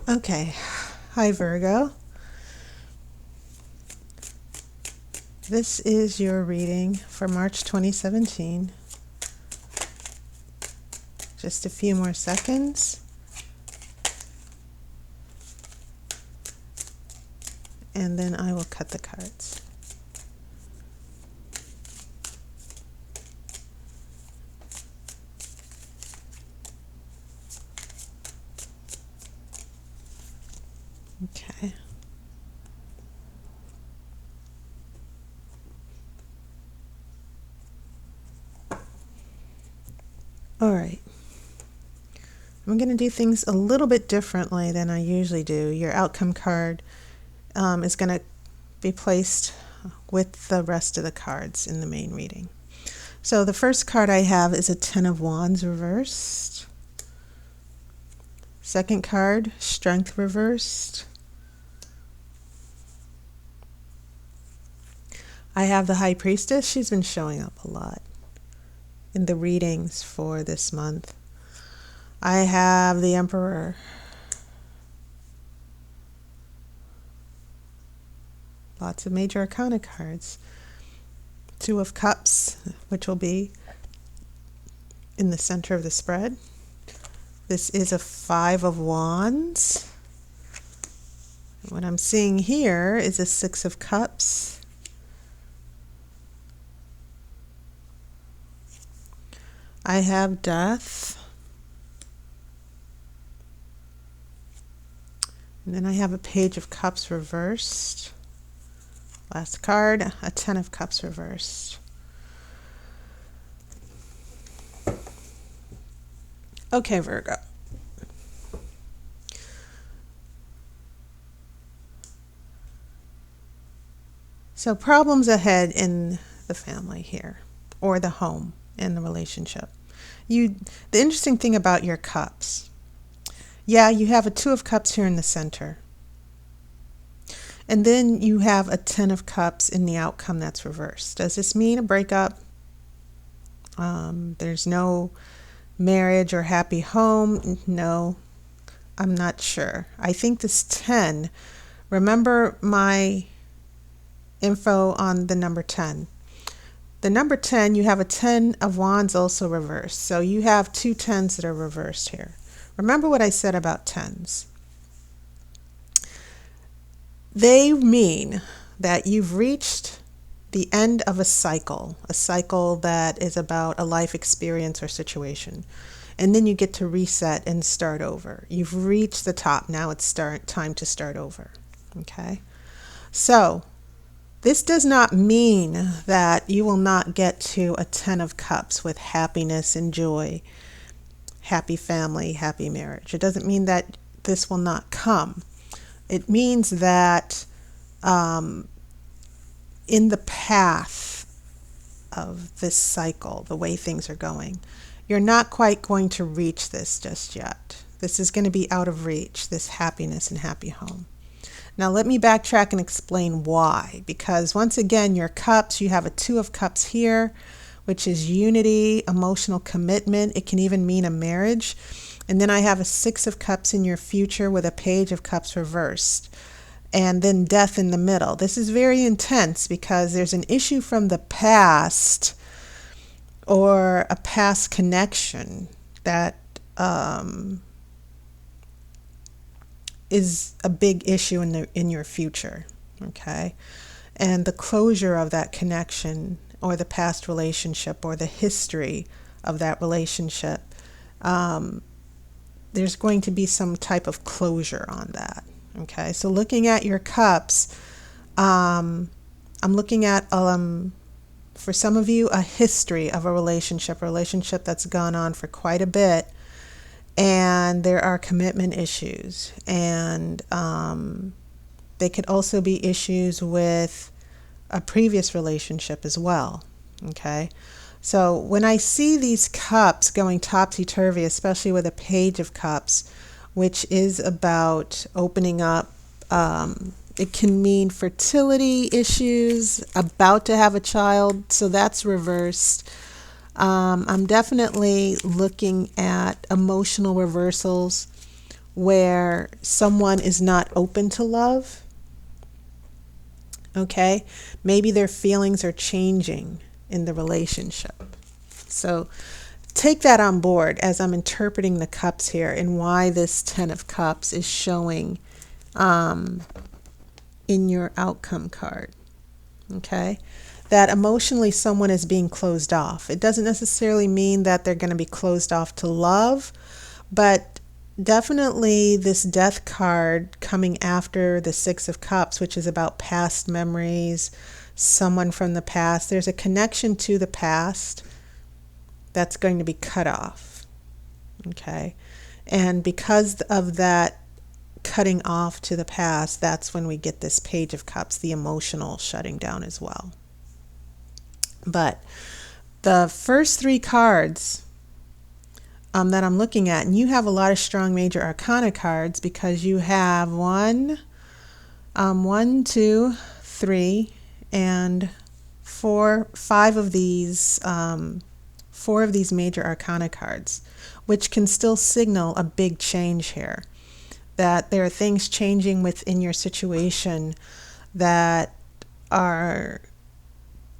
Okay, hi Virgo. This is your reading for March 2017. Just a few more seconds. And then I will cut the cards. Okay. All right. I'm going to do things a little bit differently than I usually do. Your outcome card is going to be placed with the rest of the cards in the main reading. So the first card I have is a Ten of Wands reversed. Second card, Strength reversed. I have the High Priestess. She's been showing up a lot in the readings for this month. I have the Emperor. Lots of major Arcana cards. Two of Cups, which will be in the center of the spread. This is a Five of Wands. What I'm seeing here is a Six of Cups. I have Death. And then I have a Page of Cups reversed. Last card, a Ten of Cups reversed. Okay, Virgo. So problems ahead in the family here, or the home and the relationship. The interesting thing about your cups, you have a Two of Cups here in the center. And then you have a Ten of Cups in the outcome that's reversed. Does this mean a breakup? There's no marriage or happy home? No, I'm not sure. I think this 10, remember my info on the number 10. The number 10, you have a Ten of Wands also reversed. So you have two tens that are reversed here. Remember what I said about tens. They mean that you've reached the end of a cycle that is about a life experience or situation. And then you get to reset and start over. You've reached the top. Now it's time to start over. Okay? So this does not mean that you will not get to a Ten of Cups with happiness and joy, happy family, happy marriage. It doesn't mean that this will not come. It means that in the path of this cycle, the way things are going, you're not quite going to reach this just yet. This is going to be out of reach, this happiness and happy home. Now let me backtrack and explain why. Because once again, your cups, you have a Two of Cups here, which is unity, emotional commitment. It can even mean a marriage. And then I have a Six of Cups in your future with a Page of Cups reversed. And then Death in the middle. This is very intense because there's an issue from the past or a past connection that is a big issue in your future. Okay? And the closure of that connection or the past relationship or the history of that relationship, there's going to be some type of closure on that. Okay, so looking at your cups, I'm looking at, for some of you, a history of a relationship that's gone on for quite a bit, and there are commitment issues, and they could also be issues with a previous relationship as well. Okay. So when I see these cups going topsy-turvy, especially with a Page of Cups, which is about opening up, it can mean fertility issues, about to have a child, so that's reversed. I'm definitely looking at emotional reversals where someone is not open to love. Okay, maybe their feelings are changing in the relationship. So take that on board as I'm interpreting the cups here and why this 10 of Cups is showing in your outcome card. Okay, that emotionally someone is being closed off. It doesn't necessarily mean that they're going to be closed off to love, but definitely this Death card coming after the 6 of Cups, which is about past memories, someone from the past. There's a connection to the past that's going to be cut off. Okay, and because of that cutting off to the past, that's when we get this Page of Cups, the emotional shutting down as well. But the first 3 cards that I'm looking at, and you have a lot of strong major arcana cards because you have 1, 2, 3, and 4, 5 of these, 4 of these major arcana cards, which can still signal a big change here. That there are things changing within your situation that are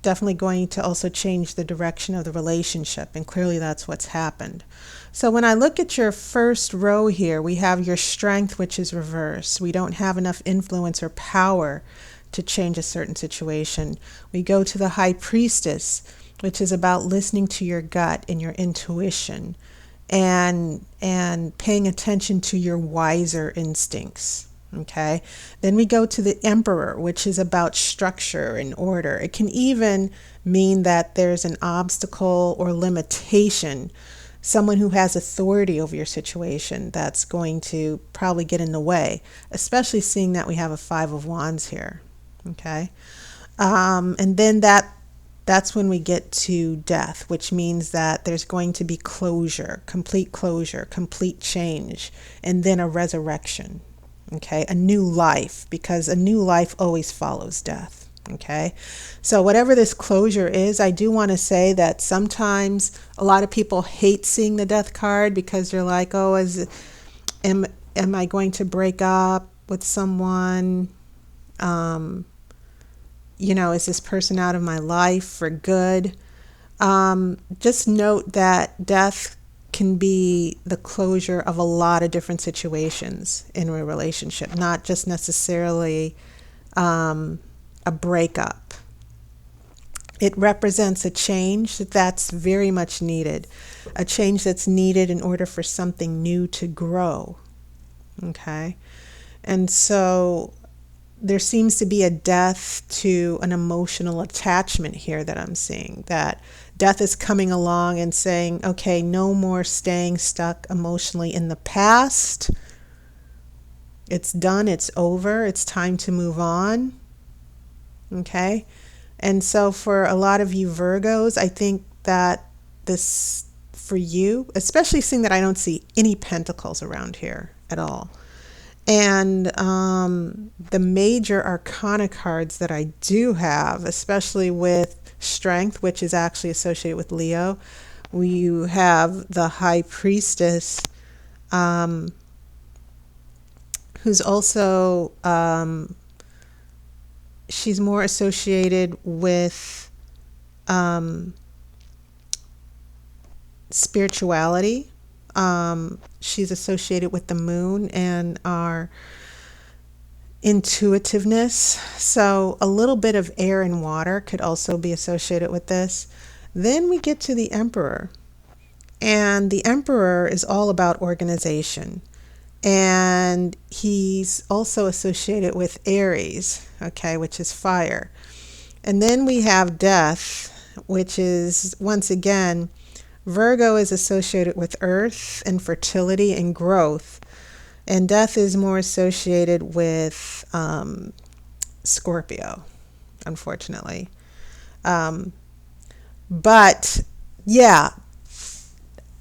definitely going to also change the direction of the relationship, and clearly that's what's happened. So when I look at your first row here, we have your Strength, which is reversed. We don't have enough influence or power to change a certain situation. We go to the High Priestess, which is about listening to your gut and your intuition, and paying attention to your wiser instincts. Okay, then we go to the Emperor, which is about structure and order. It can even mean that there's an obstacle or limitation, someone who has authority over your situation that's going to probably get in the way, especially seeing that we have a 5 of Wands here. Okay, and then that's when we get to Death, which means that there's going to be closure, complete change, and then a resurrection. Okay, a new life, because a new life always follows death. Okay, so whatever this closure is, I do want to say that sometimes a lot of people hate seeing the Death card because they're like, oh, am I going to break up with someone? Is this person out of my life for good? Just note that death can be the closure of a lot of different situations in a relationship, not just necessarily a breakup. It represents a change that's very much needed, a change that's needed in order for something new to grow. Okay? And so there seems to be a death to an emotional attachment here that I'm seeing, that death is coming along and saying, okay, no more staying stuck emotionally in the past. It's done, it's over, it's time to move on. Okay? And so for a lot of you Virgos, I think that this, for you, especially seeing that I don't see any pentacles around here at all. And the major arcana cards that I do have, especially with Strength, which is actually associated with Leo, you have the High Priestess, who's also, she's more associated with spirituality. She's associated with the moon and our intuitiveness. So a little bit of air and water could also be associated with this. Then we get to the Emperor. And the Emperor is all about organization. And he's also associated with Aries, okay, which is fire. And then we have Death, which is, once again, Virgo is associated with earth and fertility and growth. And Death is more associated with Scorpio, unfortunately. But yeah,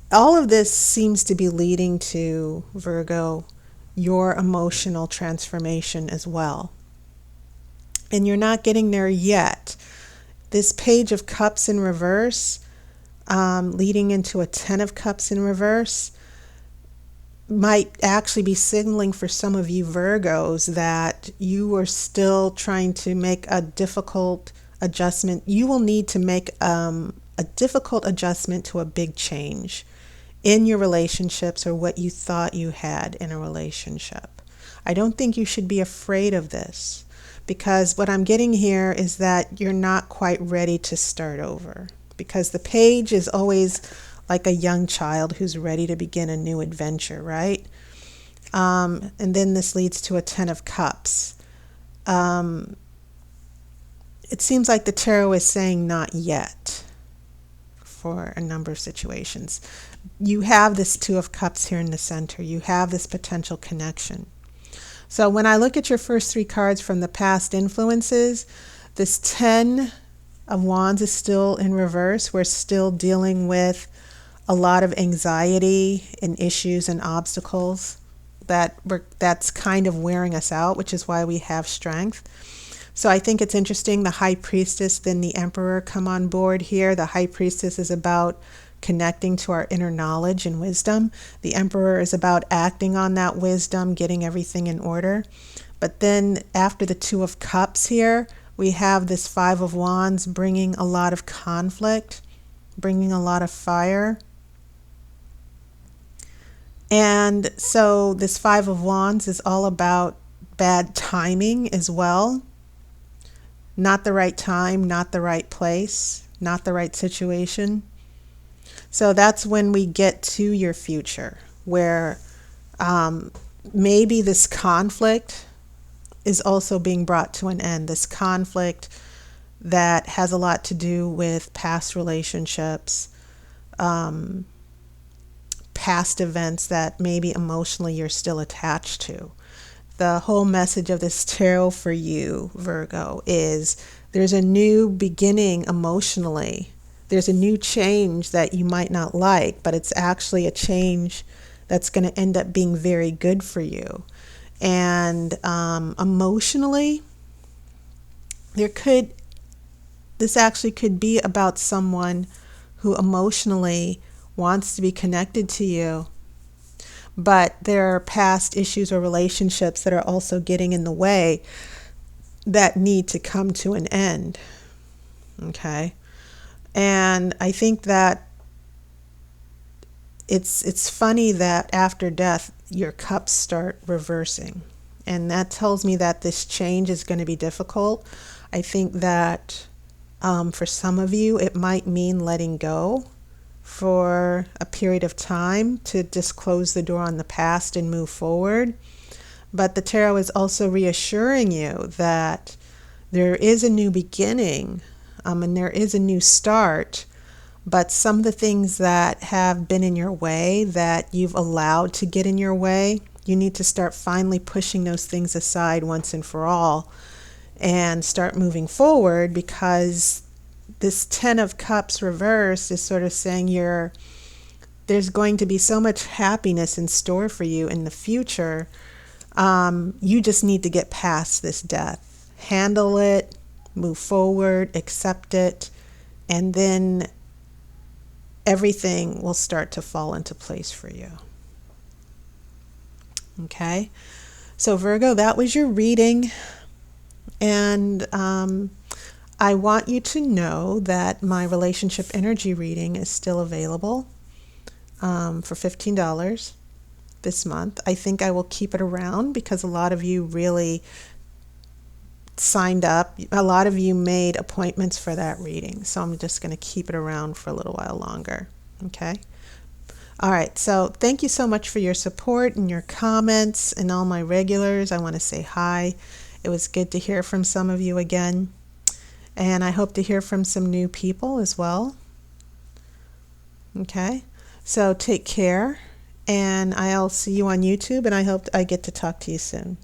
all of this seems to be leading to, Virgo, your emotional transformation as well. And you're not getting there yet. This Page of Cups in reverse, leading into a 10 of Cups in reverse, might actually be signaling for some of you Virgos that you are still trying to make a difficult adjustment. You will need to make a difficult adjustment to a big change in your relationships or what you thought you had in a relationship. I don't think you should be afraid of this, because what I'm getting here is that you're not quite ready to start over, because the page is always like a young child who's ready to begin a new adventure, right? And then this leads to a 10 of Cups. It seems like the tarot is saying not yet for a number of situations. You have this 2 of Cups here in the center. You have this potential connection. So when I look at your first 3 cards from the past influences, this 10 of Wands is still in reverse. We're still dealing with a lot of anxiety and issues and obstacles that's kind of wearing us out, which is why we have Strength. So I think it's interesting, the High Priestess, then the Emperor come on board here. The High Priestess is about connecting to our inner knowledge and wisdom. The Emperor is about acting on that wisdom, getting everything in order. But then after the 2 of Cups here, we have this 5 of Wands bringing a lot of conflict, bringing a lot of fire. And so this 5 of Wands is all about bad timing as well. Not the right time, not the right place, not the right situation. So that's when we get to your future, where maybe this conflict is also being brought to an end. This conflict that has a lot to do with past relationships, past events that maybe emotionally you're still attached to. The whole message of this tarot for you, Virgo, is there's a new beginning emotionally. There's a new change that you might not like, but it's actually a change that's going to end up being very good for you. And emotionally, this actually could be about someone who emotionally wants to be connected to you, but there are past issues or relationships that are also getting in the way that need to come to an end. Okay? And I think that it's funny that after death, your cups start reversing. And that tells me that this change is going to be difficult. I think that for some of you, it might mean letting go for a period of time to just close the door on the past and move forward. But the tarot is also reassuring you that there is a new beginning, and there is a new start, but some of the things that have been in your way, that you've allowed to get in your way, you need to start finally pushing those things aside once and for all and start moving forward, because this 10 of Cups reversed is sort of saying there's going to be so much happiness in store for you in the future. You just need to get past this death. Handle it, move forward, accept it, and then everything will start to fall into place for you. Okay? So Virgo, that was your reading. And I want you to know that my relationship energy reading is still available for $15 this month. I think I will keep it around because a lot of you really signed up. A lot of you made appointments for that reading. So I'm just going to keep it around for a little while longer. Okay? All right. So thank you so much for your support and your comments, and all my regulars. I want to say hi. It was good to hear from some of you again. And I hope to hear from some new people as well. Okay, so take care, and I'll see you on YouTube, and I hope I get to talk to you soon.